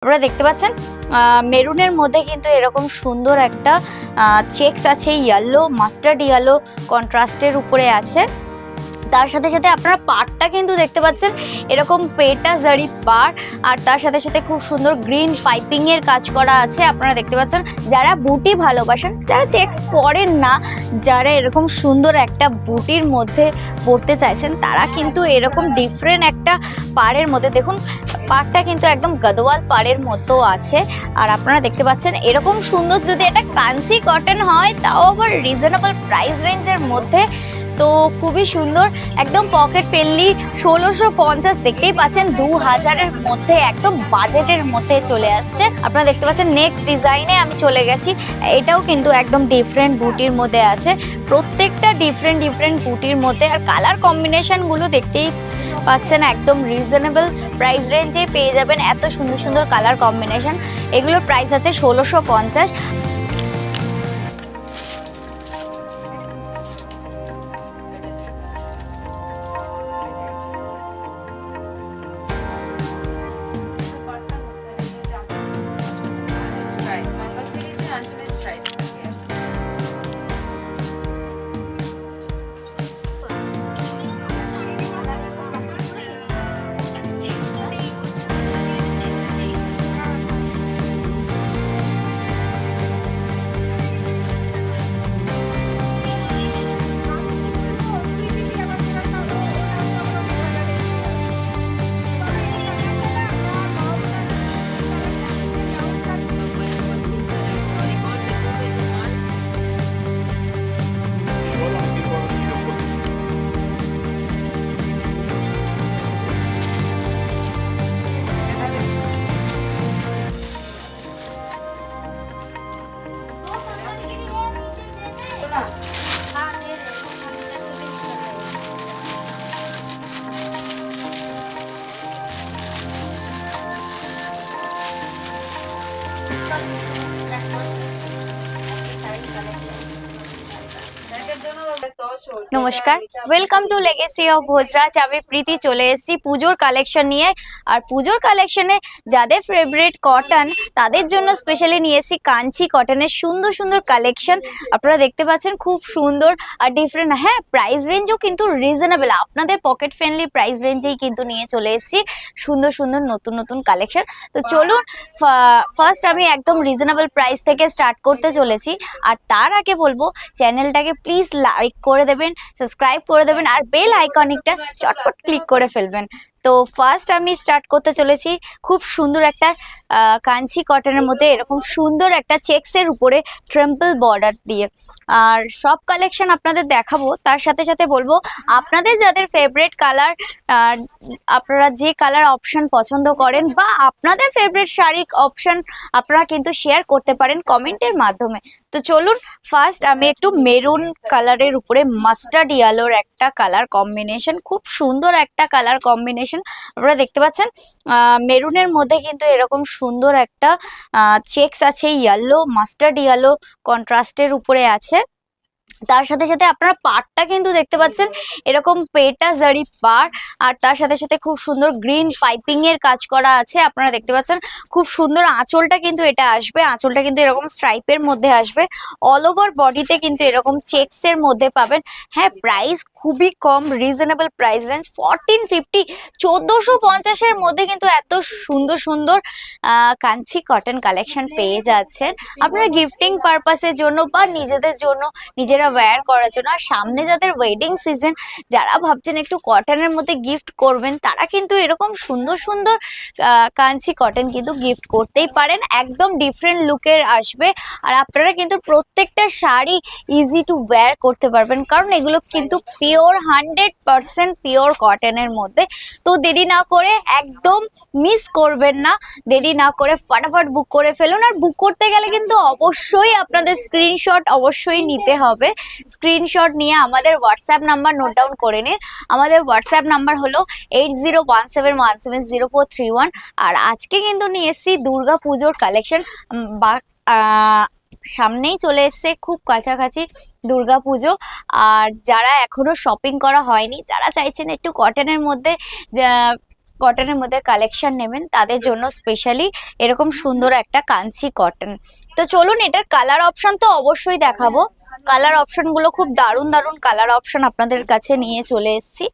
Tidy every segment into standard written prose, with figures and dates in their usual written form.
আপনারা দেখতে পাচ্ছেন মেরুনের মধ্যে কিন্তু এরকম সুন্দর একটা চেকস আছে, ইয়েলো মাস্টার্ড ইয়েলো কন্ট্রাস্টের উপরে আছে। তার সাথে সাথে আপনারা পাড়টা কিন্তু দেখতে পাচ্ছেন এরকম পেটা জারি পাড়, আর তার সাথে সাথে খুব সুন্দর গ্রিন পাইপিং এর কাজ করা আছে। আপনারা দেখতে পাচ্ছেন যারা বুটি ভালোবাসেন, যারা চেকস পরেন না, যারা এরকম সুন্দর একটা বুটির মধ্যে পরতে চাইছেন, তারা কিন্তু এরকম ডিফারেন্ট একটা পাড়ের মধ্যে দেখুন, পাড়টা কিন্তু একদম গদওয়াল পাড়ের মতো আছে। আর আপনারা দেখতে পাচ্ছেন এরকম সুন্দর, যদি এটা কাঞ্চি কটন হয় তাও আবার রিজনেবল প্রাইস রেঞ্জের মধ্যে, তো খুবই সুন্দর, একদম পকেট ফ্রেন্ডলি। 1650 দেখতেই পাচ্ছেন, 2000-এর মধ্যে একদম বাজেটের মধ্যে চলে আসছে। আপনারা দেখতে পাচ্ছেন নেক্সট ডিজাইনে আমি চলে গেছি। এটাও কিন্তু একদম ডিফারেন্ট বুটির মধ্যে আছে, প্রত্যেকটা ডিফারেন্ট বুটির মধ্যে। আর কালার কম্বিনেশনগুলো দেখতেই পাচ্ছেন একদম রিজনেবল প্রাইস রেঞ্জে পেয়ে যাবেন এত সুন্দর সুন্দর কালার কম্বিনেশন। এগুলোর প্রাইস আছে 1650। নমস্কার, welcome to legacy of Bhojraj. আমি প্রীতি চলে এসেছি পুজোর কালেকশন নিয়ে। আর পুজোর কালেকশনে যাদের ফেভারিট কটন, তাদের জন্য স্পেশালি নিয়ে এসেছি কাঞ্চি কটনের সুন্দর সুন্দর কালেকশন। আপনারা দেখতে পাচ্ছেন খুব সুন্দর আর ডিফারেন্ট। হ্যাঁ, প্রাইস রেঞ্জও কিন্তু রিজনেবল, আপনাদের পকেট ফ্রেন্ডলি প্রাইস রেঞ্জেই কিন্তু নিয়ে চলে এসেছি সুন্দর সুন্দর নতুন নতুন কালেকশন। তো চলুন, ফার্স্ট আমি একদম রিজনেবল প্রাইস থেকে স্টার্ট করতে চলেছি। আর তার আগে বলবো, চ্যানেলটাকে প্লিজ লাইক করে দেবেন, সাবস্ক্রাইব করে দেবেন, আর বেল আইকনিকটা চটপট ক্লিক করে ফেলবেন। তো ফার্স্ট আমি স্টার্ট করতে চলেছি খুব সুন্দর একটা কাঞ্চি কটনের মধ্যে এরকম সুন্দর একটা চেক্সের উপরে ট্রেম্পল বর্ডার দিয়ে। আর সব কালেকশন আপনাদের দেখাবো, তার সাথে সাথে বলবো আপনাদের যাদের ফেভারিট কালার, আপনারা যে কালার অপশন পছন্দ করেন, বা আপনাদের ফেভারিট শাড়ি অপশন আপনারা কিন্তু শেয়ার করতে পারেন কমেন্টের মাধ্যমে। তো চলুন, ফার্স্ট আমি একটু মেরুন কালারের উপরে মাস্টার্ড ইয়েলোর একটা কালার কম্বিনেশন, খুব সুন্দর একটা কালার কম্বিনেশন। আপনারা দেখতে পাচ্ছেন মেরুনের মধ্যে কিন্তু এরকম সুন্দর একটা চেকস আছে, ইয়েলো মাস্টার্ড ইয়েলো কন্ট্রাস্টের উপরে আছে। তার সাথে সাথে আপনারা পাড়টা কিন্তু দেখতে পাচ্ছেন এরকম পেটা জারি পাড়, আর তার সাথে সাথে খুব সুন্দর গ্রিন পাইপিং এর কাজ করা আছে। আপনারা দেখতে পাচ্ছেন খুব সুন্দর আঁচলটা কিন্তু এটা আসবে, আঁচলটা কিন্তু এরকম স্ট্রাইপের মধ্যে আসবে। অল ওভার বডিতে কিন্তু এরকম চেকস এর মধ্যে পাবেন। হ্যাঁ, প্রাইস খুবই কম, রিজনেবল প্রাইস রেঞ্জ 1450, 1450-এর মধ্যে কিন্তু এত সুন্দর সুন্দর কাঞ্চি কটন কালেকশন পেয়ে যাচ্ছেন আপনারা গিফটিং পারপাসের জন্য বা নিজেদের জন্য, নিজেরা ওয়্যার করার জন্য। আর সামনে যাদের ওয়েডিং সিজন, যারা ভাবছেন একটু কটনের মধ্যে গিফট করবেন, তারা কিন্তু এরকম সুন্দর সুন্দর কাঞ্চি কটন কিন্তু গিফট করতেই পারেন, একদম ডিফারেন্ট লুকের আসবে। আর আপনারা কিন্তু প্রত্যেকটা শাড়ি ইজি টু ওয়্যার করতে পারবেন, কারণ এগুলো কিন্তু পিওর 100% পিওর কটনের মধ্যে। তো দেরি না করে, একদম মিস করবেন না, দেরি না করে ফটাফট বুক করে ফেলুন। আর বুক করতে গেলে কিন্তু অবশ্যই আপনাদের স্ক্রিনশট অবশ্যই নিতে হবে। স্ক্রিনশট নিয়ে আমাদের হোয়াটসঅ্যাপ নাম্বার নোট ডাউন করে নিন। আমাদের হোয়াটসঅ্যাপ নাম্বার হলো 8017170431। আর আজকে কিন্তু নিয়ে এসেছি দুর্গা পুজোর কালেকশন, বা সামনেই চলে এসছে খুব কাছাকাছি দুর্গা পুজো। আর যারা এখনো শপিং করা হয়নি, যারা চাইছেন একটু কটনের মধ্যে কটনের মধ্যে কালেকশন নেবেন তাদের জন্য স্পেশালি এরকম সুন্দর একটা কাঞ্চি কটন। তো চলুন এটার কালার অপশন তো অবশ্যই দেখাবো। কালার অপশন গুলো খুব দারুণ দারুণ কালার অপশন আপনাদের কাছে নিয়ে চলে এসেছি।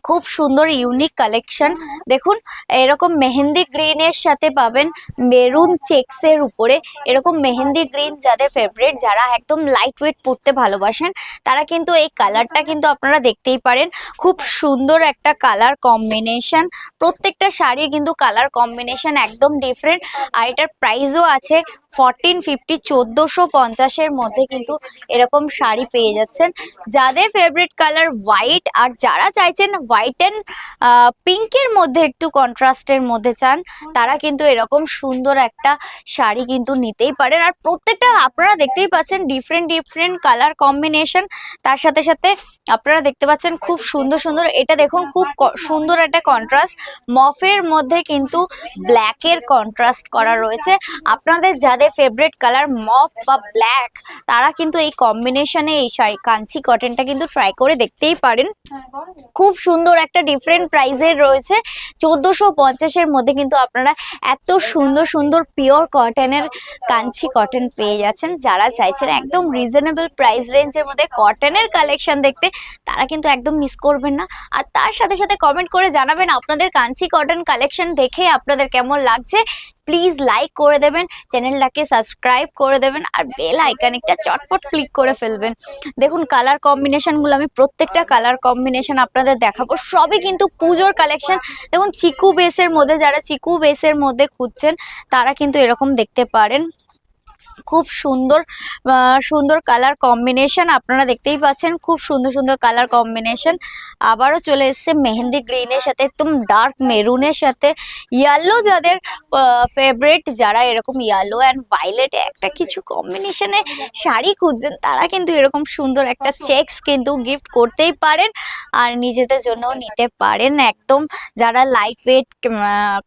খুব সুন্দর ইউনিক কালেকশন। দেখুন এরকম মেহেন্দি গ্রিনের সাথে পাবেন মেরুন চেক্সের উপরে এরকম মেহেন্দি গ্রিন, যাদের ফেভারিট, যারা একদম লাইট ওয়েট পরতে ভালোবাসেন তারা কিন্তু এই কালারটা কিন্তু আপনারা দেখতেই পারেন। খুব সুন্দর একটা কালার কম্বিনেশন, প্রত্যেকটা শাড়ি কিন্তু কালার কম্বিনেশন একদম ডিফারেন্ট। আর এটার প্রাইসও আছে 1450, 1450-এর মধ্যে কিন্তু এরকম শাড়ি পেয়ে যাচ্ছেন। যাদের ফেভারিট কালার হোয়াইট আর যারা চাইছেন হোয়াইট অ্যান্ড পিঙ্কের মধ্যে একটু কন্ট্রাস্টের মধ্যে চান তারা কিন্তু এরকম সুন্দর একটা শাড়ি কিন্তু নিতেই পারেন। আর প্রত্যেকটা আপনারা দেখতেই পাচ্ছেন ডিফারেন্ট ডিফারেন্ট কালার কম্বিনেশন। তার সাথে সাথে আপনারা দেখতে পাচ্ছেন খুব সুন্দর সুন্দর, এটা দেখুন খুব সুন্দর একটা কন্ট্রাস্ট, মফের মধ্যে কিন্তু ব্ল্যাকের কন্ট্রাস্ট করা রয়েছে। আপনাদের যাদের ফেভারিট কালার মফ বা ব্ল্যাক তারা কিন্তু এই কম্বিনেশনে এই শাড়ি কাঞ্চি কটনটা কিন্তু ট্রাই করে দেখতেই পারেন। খুব সুন্দর একটা ডিফারেন্ট প্রাইসের রয়েছে। 1450-এর মধ্যে কিন্তু আপনারা এত সুন্দর সুন্দর পিওর কটনের কাঞ্চি কটন পেয়ে যাচ্ছেন। যারা চাইছেন একদম রিজনেবল প্রাইস রেঞ্জের মধ্যে কটনের কালেকশন দেখতে তারা কিন্তু একদম মিস করবেন না। আর তার সাথে সাথে কমেন্ট করে জানাবেন আপনাদের কাঞ্চি কটন কালেকশন দেখে আপনাদের কেমন লাগছে। প্লিজ লাইক করে দেবেন, চ্যানেলটাকে সাবস্ক্রাইব করে দেবেন আর বেল আইকন একটা চটপট ক্লিক করে ফেলবেন। দেখুন কালার কম্বিনেশনগুলো আমি প্রত্যেকটা কালার কম্বিনেশন আপনাদের দেখাবো, সবই কিন্তু পুজোর কালেকশন। দেখুন চিকু বেসের মধ্যে, যারা চিকু বেসের মধ্যে খুঁজছেন তারা কিন্তু এরকম দেখতে পারেন। খুব সুন্দর সুন্দর কালার কম্বিনেশন আপনারা দেখতেই পাচ্ছেন, খুব সুন্দর সুন্দর কালার কম্বিনেশন। আবারও চলে এসছে মেহেন্দি গ্রিনের সাথে একদম ডার্ক মেরুনের সাথে ইয়েলো, যাদের ফেভারিট, যারা এরকম ইয়েলো অ্যান্ড ভায়োলেট একটা কিছু কম্বিনেশনে শাড়ি খুঁজছেন তারা কিন্তু এরকম সুন্দর একটা চেকস কিন্তু গিফট করতেই পারেন আর নিজেদের জন্য নিতে পারেন। একদম যারা লাইট ওয়েট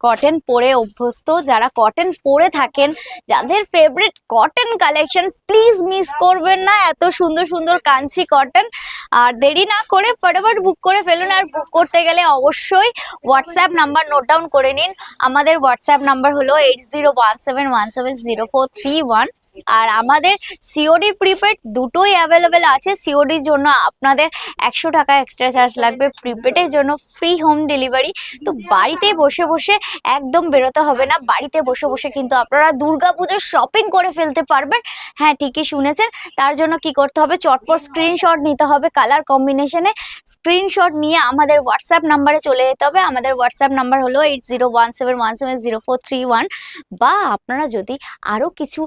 কটন পরে অভ্যস্ত, যারা কটন পরে থাকেন, যাদের favourite cotton collection, please miss করবেন না এত সুন্দর সুন্দর কাঞ্চি কটন। আর দেরি না করে ফটাফট বুক করে ফেলুন। আর বুক করতে গেলে অবশ্যই হোয়াটসঅ্যাপ নাম্বার নোট ডাউন করে নিন। আমাদের হোয়াটসঅ্যাপ নাম্বার হলো 8017170431। আর আমাদের সিওডি প্রিপেড দুটোই অ্যাভেলেবেল আছে। সিওডির জন্য আপনাদের 100 টাকা এক্সট্রা চার্জ লাগবে, প্রিপেডের জন্য ফ্রি হোম ডেলিভারি। তো বাড়িতে বসে বসে একদম বেরোতে হবে না, বাড়িতে বসে বসে কিন্তু আপনারা দুর্গাপুজোর শপিং করে ফেলতে পারবেন। হ্যাঁ ঠিকই শুনেছেন। তার জন্য কি করতে হবে, চটপট স্ক্রিনশট নিতে হবে কালার কম্বিনেশনে। স্ক্রিনশট নিয়ে আমাদের হোয়াটসঅ্যাপ নাম্বারে চলে যেতে হবে। আমাদের হোয়াটসঅ্যাপ নাম্বার হলো 8017170431। বা আপনারা যদি আরও কিছু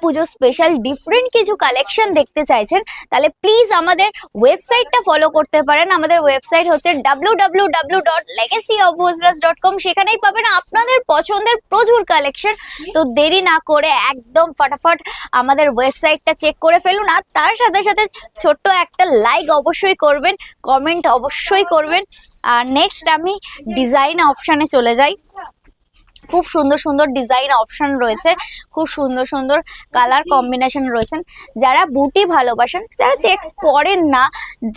পুজো স্পেশাল ডিফারেন্ট কিছু কালেকশন দেখতে চাইছেন তাহলে প্লিজ আমাদের ওয়েবসাইটটা ফলো করতে পারেন। আমাদের ওয়েবসাইট হচ্ছে www.legacyofbhojras.com। সেখানেই পাবেন আপনাদের পছন্দের প্রচুর কালেকশন। তো দেরি না করে একদম ফটাফট আমাদের ওয়েবসাইটটা চেক করে ফেলুন। আর তার সাথে সাথে ছোট্ট একটা লাইক অবশ্যই করবেন, কমেন্ট অবশ্যই করবেন। আর নেক্সট আমি ডিজাইন অপশানে চলে যাই। খুব সুন্দর সুন্দর ডিজাইন অপশন রয়েছে, খুব সুন্দর সুন্দর কালার কম্বিনেশন রয়েছেন। যারা বুটি ভালোবাসেন, যারা চেক্স পরেন না,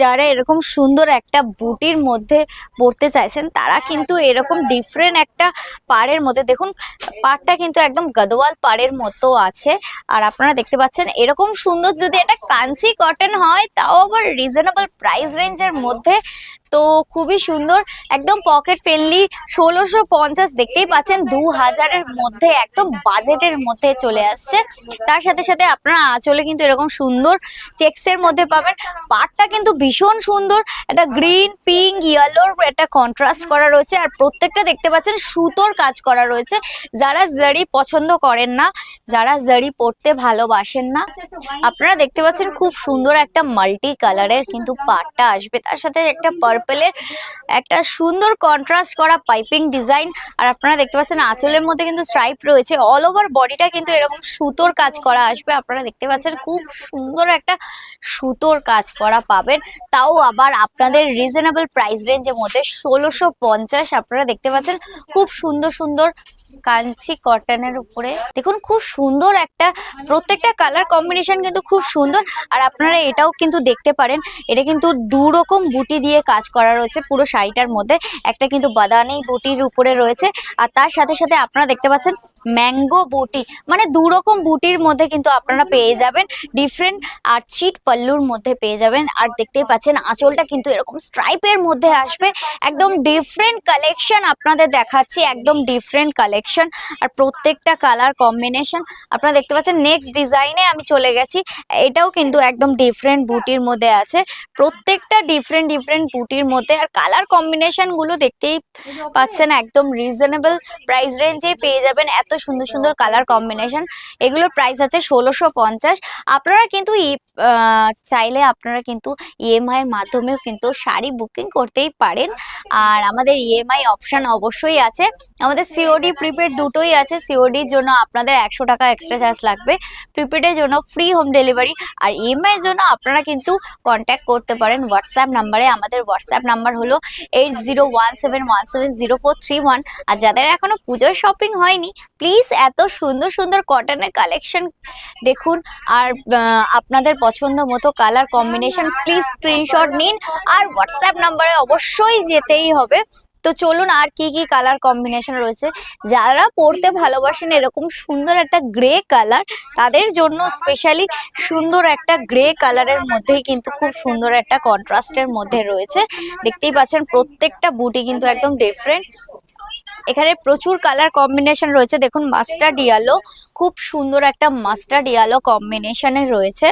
যারা এরকম সুন্দর একটা বুটির মধ্যে পরতে চাইছেন তারা কিন্তু এরকম ডিফারেন্ট একটা পাড়ের মধ্যে, দেখুন পাড়টা কিন্তু একদম গদওয়াল পাড়ের মতো আছে। আর আপনারা দেখতে পাচ্ছেন এরকম সুন্দর, যদি এটা কাঞ্চি কটন হয় তাও আবার রিজনেবল প্রাইস রেঞ্জের মধ্যে, তো খুবই সুন্দর, একদম পকেট ফ্রেন্ডলি। 1650 দেখতেই পাচ্ছেন, 2000-এর মধ্যে একদম বাজেটের মধ্যে চলে আসছে। তার সাথে সাথে আপনারা আঁচলে কিন্তু এরকম সুন্দর চেক্সের মধ্যে পাবেন। পাড়টা কিন্তু ভীষণ সুন্দর, একটা গ্রিন পিঙ্ক ইয়েলোর একটা কন্ট্রাস্ট করা রয়েছে। আর প্রত্যেকটা দেখতে পাচ্ছেন সুতোর কাজ করা রয়েছে। যারা জারি পছন্দ করেন না, যারা জারি পরতে ভালোবাসেন না, আপনারা দেখতে পাচ্ছেন খুব সুন্দর একটা মাল্টি কালারের কিন্তু পাড়টা আসবে। তার সাথে একটা পার্পেলের একটা সুন্দর কন্ট্রাস্ট করা পাইপিং ডিজাইন। আর আপনারা দেখতে পাচ্ছেন আঁচলের মধ্যে কিন্তু স্ট্রাইপ রয়েছে। অল ওভার বডিটা কিন্তু এরকম সুতোর কাজ করা আসবে। আপনারা দেখতে পাচ্ছেন খুব সুন্দর একটা সুতোর কাজ করা পাবেন, তাও আবার আপনাদের রিজনেবল প্রাইস রেঞ্জের মধ্যে 1650। আপনারা দেখতে পাচ্ছেন খুব সুন্দর সুন্দর কাঞ্চি কটনের উপরে দেখুন খুব সুন্দর একটা, প্রত্যেকটা কালার কম্বিনেশন কিন্তু খুব সুন্দর। আর আপনারা এটাও কিন্তু দেখতে পারেন, এটা কিন্তু দু রকম বুটি দিয়ে কাজ করা রয়েছে পুরো শাড়িটার মধ্যে। একটা কিন্তু বাদানি বুটির উপরে রয়েছে, আর তার সাথে সাথে আপনারা দেখতে পাচ্ছেন ম্যাঙ্গো বুটি, মানে দু রকম বুটির মধ্যে কিন্তু আপনারা পেয়ে যাবেন ডিফারেন্ট। আর চিট পাল্লুর মধ্যে পেয়ে যাবেন। আর দেখতেই পাচ্ছেন আঁচলটা কিন্তু এরকম স্ট্রাইপের মধ্যে আসবে, একদম ডিফারেন্ট কালেকশন আপনাদের দেখাচ্ছি, একদম ডিফারেন্ট কালেকশন। আর প্রত্যেকটা কালার কম্বিনেশন আপনারা দেখতে পাচ্ছেন। নেক্সট ডিজাইনে আমি চলে গেছি, এটাও কিন্তু একদম ডিফারেন্ট বুটির মধ্যে আছে, প্রত্যেকটা ডিফারেন্ট ডিফারেন্ট বুটির মধ্যে। আর কালার কম্বিনেশন গুলো দেখতেই পাচ্ছেন, একদম রিজনেবল প্রাইস রেঞ্জে পেয়ে যাবেন এত সুন্দর সুন্দর কালার কম্বিনেশন। এগুলোর প্রাইস আছে 1650। আপনারা কিন্তু চাইলে আপনারা কিন্তু ইএমআই এর মাধ্যমেও কিন্তু শাড়ি বুকিং করতেই পারেন। আর আমাদের ইএমআই অপশন অবশ্যই আছে, আমাদের সিওডি প্রিপেড দুটোই আছে। সিওডির জন্য আপনাদের 100 টাকা এক্সট্রা চার্জ লাগবে, প্রিপেডের জন্য ফ্রি হোম ডেলিভারি। আর ইএমআই এর জন্য আপনারা কিন্তু কন্ট্যাক্ট করতে পারেন হোয়াটসঅ্যাপ নাম্বারে। আমাদের হোয়াটসঅ্যাপ নাম্বার হলো 8017170431। আর যাদের এখনো পুজোর শপিং হয়নি, প্লিজ এত সুন্দর সুন্দর কটনের কালেকশন দেখুন। আর আপনাদের পছন্দ মতো কালার কম্বিনেশন প্লিজ স্ক্রিনশট নিন, আর হোয়াটসঅ্যাপ নাম্বারে অবশ্যই যেতেই হবে। তো চলুন আর কি কি কালার কম্বিনেশন রয়েছে, যারা পরতে ভালোবাসেন এরকম সুন্দর একটা গ্রে কালার, তাদের জন্য স্পেশালি সুন্দর একটা গ্রে কালারের মধ্যেই কিন্তু খুব সুন্দর একটা কন্ট্রাস্টের মধ্যে রয়েছে। দেখতেই পাচ্ছেন প্রত্যেকটা বুটি কিন্তু একদম ডিফারেন্ট। এখানে প্রচুর কালার কম্বিনেশন রয়েছে, দেখুন মাস্টার্ড ইয়েলো, খুব সুন্দর একটা মাস্টার্ড ইয়েলো কম্বিনেশনে রয়েছে,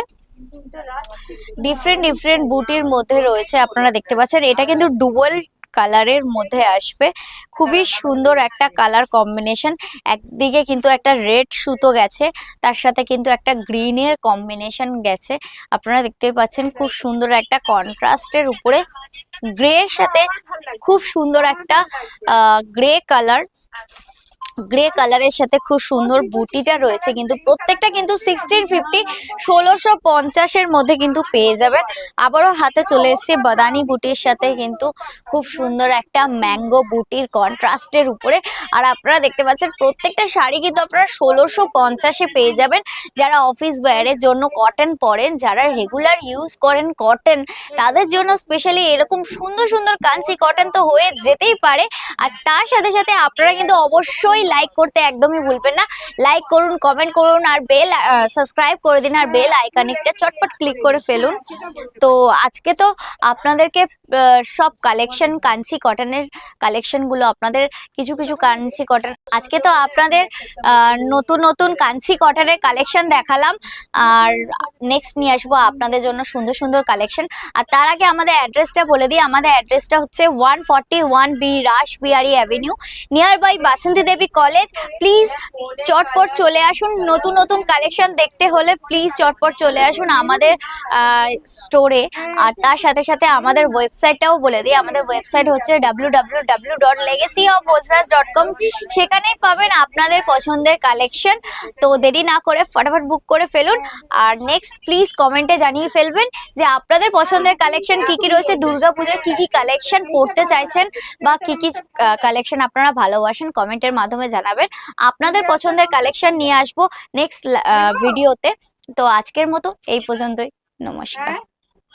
ডিফারেন্ট ডিফারেন্ট বুটির মধ্যে রয়েছে। আপনারা দেখতে পাচ্ছেন এটা কিন্তু ডুয়াল কালারের মধ্যে আসবে, খুবই সুন্দর একটা কালার কম্বিনেশন। একদিকে কিন্তু একটা রেড সুতো গেছে, তার সাথে কিন্তু একটা গ্রিনের কম্বিনেশন গেছে। আপনারা দেখতে পাচ্ছেন খুব সুন্দর একটা কন্ট্রাস্টের উপরে গ্রে এর সাথে খুব সুন্দর একটা গ্রে কালার, গ্রে কালারের সাথে খুব সুন্দর বুটিটা রয়েছে। কিন্তু প্রত্যেকটা কিন্তু 1650 মধ্যে কিন্তু পেয়ে যাবেন। আবারও হাতে চলে এসেছে বাদানি বুটির সাথে কিন্তু খুব সুন্দর একটা ম্যাঙ্গো বুটির কন্ট্রাস্টের উপরে। আর আপনারা দেখতে পাচ্ছেন প্রত্যেকটা শাড়ি কিন্তু আপনারা 1650 পেয়ে যাবেন। যারা অফিস ওয়্যারের জন্য কটন পরেন, যারা রেগুলার ইউজ করেন কটন, তাদের জন্য স্পেশালি এরকম সুন্দর সুন্দর কাঞ্চি কটন তো হয়ে যেতেই পারে। আর তার সাথে সাথে আপনারা কিন্তু অবশ্যই লাইক করতে একদমই ভুলবেন না, লাইক করুন, কমেন্ট করুন, আর বেল সাবস্ক্রাইব করে দিন, আর বেল আইকনটা চটপট ক্লিক করে ফেলুন। তো আজকে তো আপনাদেরকে সব কালেকশন, কাঞ্চি কটনের কালেকশন গুলো আপনাদের কিছু কিছু কাঞ্চি কটন, আজকে তো আপনাদের নতুন নতুন কাঞ্চি কটনের কালেকশন দেখালাম। আর নেক্সট নিয়ে আসবো আপনাদের জন্য সুন্দর সুন্দর কালেকশন। আর তার আগে আমাদের অ্যাড্রেসটা বলে দিই, আমাদের অ্যাড্রেসটা হচ্ছে 141B Rashbehari Avenue, near by Basanti Devi College. Please চটপট চলে আসুন, নতুন নতুন কালেকশন দেখতে হলে প্লিজ চটপট চলে আসুন আমাদের স্টোরে। আর তার সাথে সাথে আমাদের ওয়েবসাইটটাও বলে দিই, আমাদের ওয়েবসাইট হচ্ছে www.legacyofbhojraj.com। সেখানেই পাবেন আপনাদের পছন্দের কালেকশন। তো দেরি না করে ফটাফট বুক করে ফেলুন। আর নেক্সট প্লিজ কমেন্টে জানিয়ে ফেলবেন যে আপনাদের পছন্দের কালেকশন কি কি রয়েছে, দুর্গাপূজার কি কি কালেকশন পড়তে চাইছেন বা কি কি কালেকশন আপনারা ভালোবাসেন, কমেন্টের মাধ্যমে জানাবেন। আপনাদের পছন্দের কালেকশন নিয়ে আসবো নেক্সট ভিডিওতে। তো আজকের মতো এই পর্যন্তই, নমস্কার।